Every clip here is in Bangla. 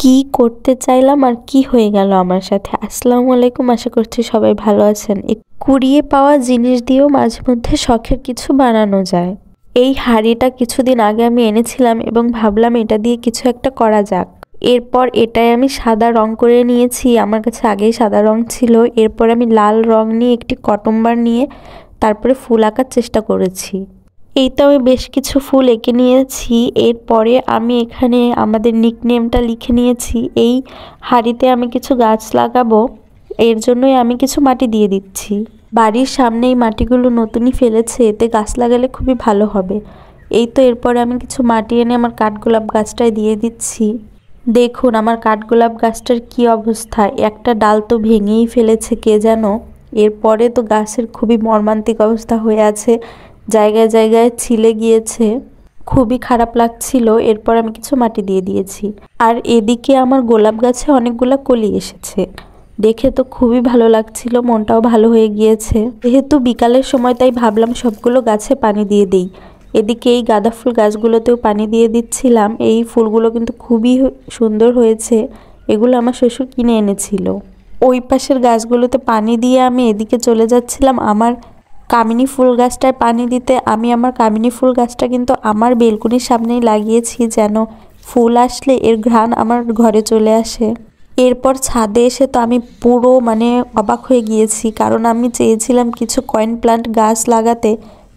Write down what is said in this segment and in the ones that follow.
কি করতে চাইলাম আর কি হয়ে গেল আমার সাথে। আসসালামু আলাইকুম, আশা করছি সবাই ভালো আছেন। এই কুড়িয়ে পাওয়া জিনিস দিয়েও মাঝে মধ্যে শখের কিছু বানানো যায়। এই হাঁড়িটা কিছুদিন আগে আমি এনেছিলাম এবং ভাবলাম এটা দিয়ে কিছু একটা করা যাক। এরপর এটাই আমি সাদা রং করে নিয়েছি, আমার কাছে আগেই সাদা রং ছিল। এরপর আমি লাল রং নিয়ে একটি কটন বার নিয়ে তারপরে ফুল আঁকার চেষ্টা করেছি। এই তো আমি বেশ কিছু ফুল এঁকে নিয়েছি। এরপরে আমি এখানে আমাদের নিকনেমটা লিখে নিয়েছি। এই হাঁড়িতে আমি কিছু গাছ লাগাবো, এর জন্যই আমি কিছু মাটি দিয়ে দিচ্ছি। বাড়ির সামনে এই মাটিগুলো নতুনই ফেলেছে, এতে গাছ লাগালে খুবই ভালো হবে। এই তো এরপরে আমি কিছু মাটি এনে আমার কাঠগোলাপ গাছটায় দিয়ে দিচ্ছি। দেখুন আমার কাঠগোলাপ গাছটার কি অবস্থা, একটা ডাল তো ভেঙেই ফেলেছে কে যেন। এরপরে তো গাছের খুবই মর্মান্তিক অবস্থা হয়ে আছে, জায়গায় জায়গায় ছিলে গিয়েছে, খুবই খারাপ লাগছিল। এরপর আমি কিছু মাটি দিয়ে দিয়েছি। আর এদিকে আমার গোলাপ গাছে অনেকগুলা কলি এসেছে, দেখে তো খুবই ভালো লাগছিল, মনটাও ভালো হয়ে গিয়েছে। যেহেতু বিকালের সময় তাই ভাবলাম সবগুলো গাছে পানি দিয়ে দিই। এদিকে এই গাঁদা ফুল গাছগুলোতেও পানি দিয়ে দিচ্ছিলাম। এই ফুলগুলো কিন্তু খুবই সুন্দর হয়েছে, এগুলো আমার শ্বশুর কিনে এনেছিল। ওই পাশের গাছগুলোতে পানি দিয়ে আমি এদিকে চলে যাচ্ছিলাম আমার কামিনী ফুল গাছটায় পানি দিতে। আমি আমার কামিনী ফুল গাছটা কিন্তু আমার বেলকনির সামনেই লাগিয়েছি, যেন ফুল আসলে এর ঘ্রাণ আমার ঘরে চলে আসে। এরপর ছাদে এসে তো আমি পুরো অবাক হয়ে গিয়েছি, কারণ আমি চেয়েছিলাম কিছু কয়েন প্লান্ট গাছ লাগাতে,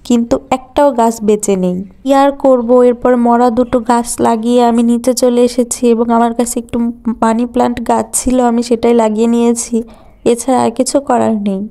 কিন্তু একটাও গাছ বেঁচে নেই। কি আর করবো, এরপর মরা দুটো গাছ লাগিয়ে আমি নিচে চলে এসেছি এবং আমার কাছে একটু মানি প্লান্ট গাছ ছিল, আমি সেটাই লাগিয়ে নিয়েছি। এছাড়া আর কিছু করার নেই।